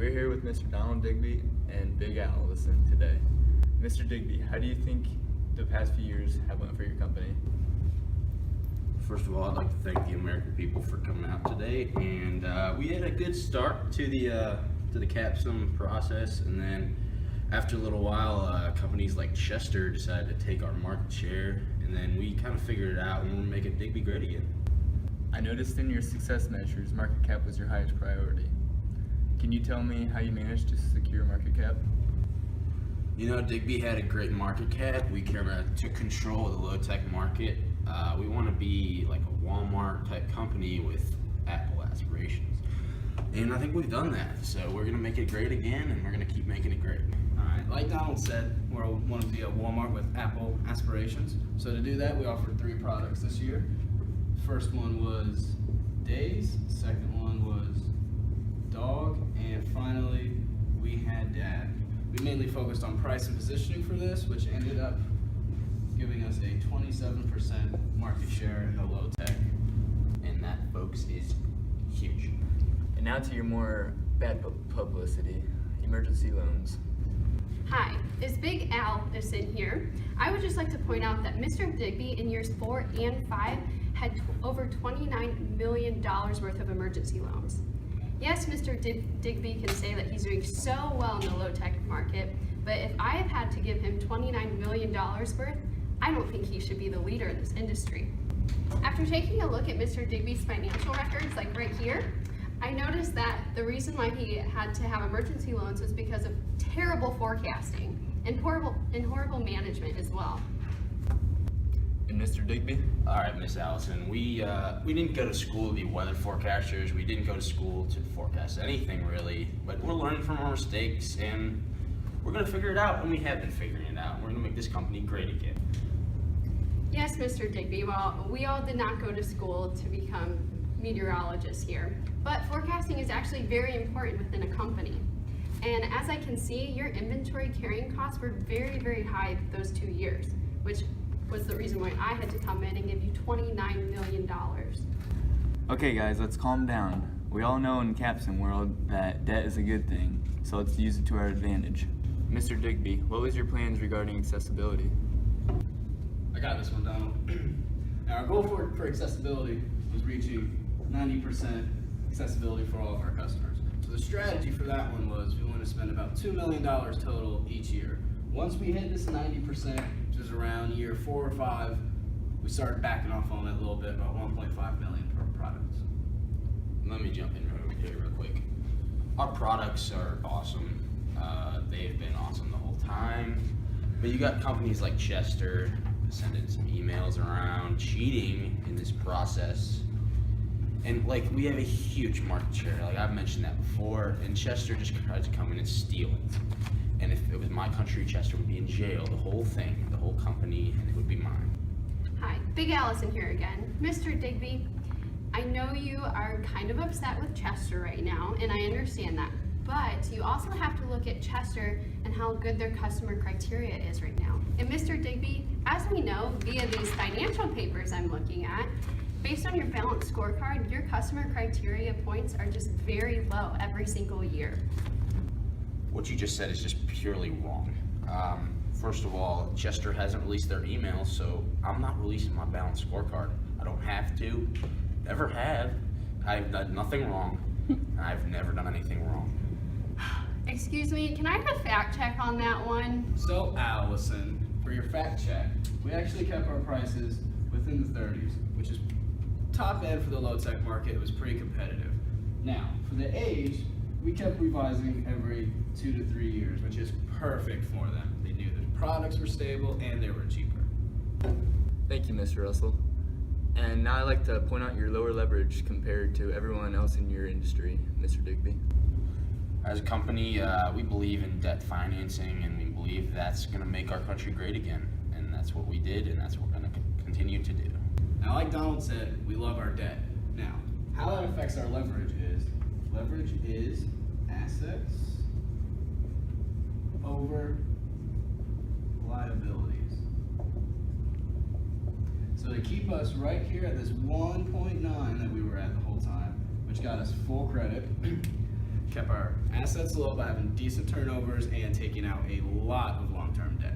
We're here with Mr. Donald Digby and Big Allison today. Mr. Digby, how do you think the past few years have went for your company? First of all, I'd like to thank the American people for coming out today, and we had a good start to the CAPSUM process, and then after a little while, companies like Chester decided to take our market share, and then we kind of figured it out, and we're making Digby great again. I noticed in your success measures, market cap was your highest priority. Can you tell me how you managed to secure market cap? You know, Digby had a great market cap. We care about to control the low-tech market. We want to be like a Walmart type company with Apple aspirations. And I think we've done that. So we're going to make it great again, and we're going to keep making it great. All right, like Donald said, we want to be a Walmart with Apple aspirations. So to do that, we offered 3 products this year. First one was Days, second one was Dog, and finally we had Dad. We mainly focused on price and positioning for this, which ended up giving us a 27% market share in the low tech. And that, folks, is huge. And now to your more bad publicity, emergency loans. Hi, it's Big Allison here. I would just like to point out that Mr. Digby in years 4 and 5 had over $29 million worth of emergency loans. Yes, Mr. Digby can say that he's doing so well in the low-tech market, but if I have had to give him $29 million worth, I don't think he should be the leader in this industry. After taking a look at Mr. Digby's financial records, like right here, I noticed that the reason why he had to have emergency loans was because of terrible forecasting and horrible management as well. And Mr. Digby? All right, Miss Allison, we didn't go to school to be weather forecasters. We didn't go to school to forecast anything really, but we're learning from our mistakes, and we're gonna figure it out, and we have been figuring it out. We're gonna make this company great again. Yes, Mr. Digby, well, we all did not go to school to become meteorologists here, but forecasting is actually very important within a company. And as I can see, your inventory carrying costs were very, very high those 2 years, which was the reason why I had to come in and give you $29 million. Okay guys, let's calm down. We all know in CAPSUM world that debt is a good thing, so let's use it to our advantage. Mr. Digby, what was your plans regarding accessibility? I got this one, Donald. Now our goal for accessibility was reaching 90% accessibility for all of our customers. So the strategy for that one was we want to spend about $2 million total each year. Once we hit this 90%, which is around year 4 or 5, we started backing off on it a little bit, about 1.5 million per product. Let me jump in real quick. Our products are awesome. They've been awesome the whole time. But you got companies like Chester sending some emails around, cheating in this process. And like, we have a huge market share. Like I've mentioned that before, and Chester just tried to come in and steal it. And if it was my country, Chester would be in jail, the whole thing, the whole company, and it would be mine. Hi, Big Allison here again. Mr. Digby, I know you are kind of upset with Chester right now, and I understand that. But you also have to look at Chester and how good their customer criteria is right now. And Mr. Digby, as we know via these financial papers I'm looking at, based on your balanced scorecard, your customer criteria points are just very low every single year. What you just said is just purely wrong. First of all, Chester hasn't released their emails, so I'm not releasing my balanced scorecard. I don't have to, never have. I've done nothing wrong. I've never done anything wrong. Excuse me, can I have a fact check on that one? So Allison, for your fact check, we actually kept our prices within the 30s, which is top end for the low tech market. It was pretty competitive. Now, for the age, we kept revising every 2 to 3 years, which is perfect for them. They knew the products were stable and they were cheaper. Thank you, Mr. Russell. And now I'd like to point out your lower leverage compared to everyone else in your industry, Mr. Digby. As a company, we believe in debt financing, and we believe that's going to make our country great again. And that's what we did, and that's what we're going to continue to do. Now, like Donald said, we love our debt. Now, how that affects our leverage is assets over liabilities. So to keep us right here at this 1.9 that we were at the whole time, which got us full credit, kept our assets low by having decent turnovers and taking out a lot of long-term debt.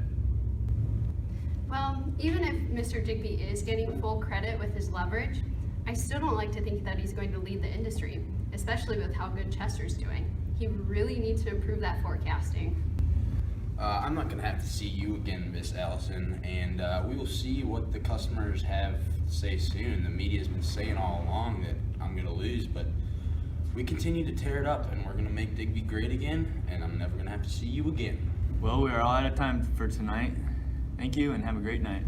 Well, even if Mr. Digby is getting full credit with his leverage, I still don't like to think that he's going to lead the industry, especially with how good Chester's doing. He really needs to improve that forecasting. I'm not going to have to see you again, Miss Allison, and we will see what the customers have to say soon. The media's been saying all along that I'm going to lose, but we continue to tear it up, and we're going to make Digby great again, and I'm never going to have to see you again. Well, we are all out of time for tonight. Thank you and have a great night.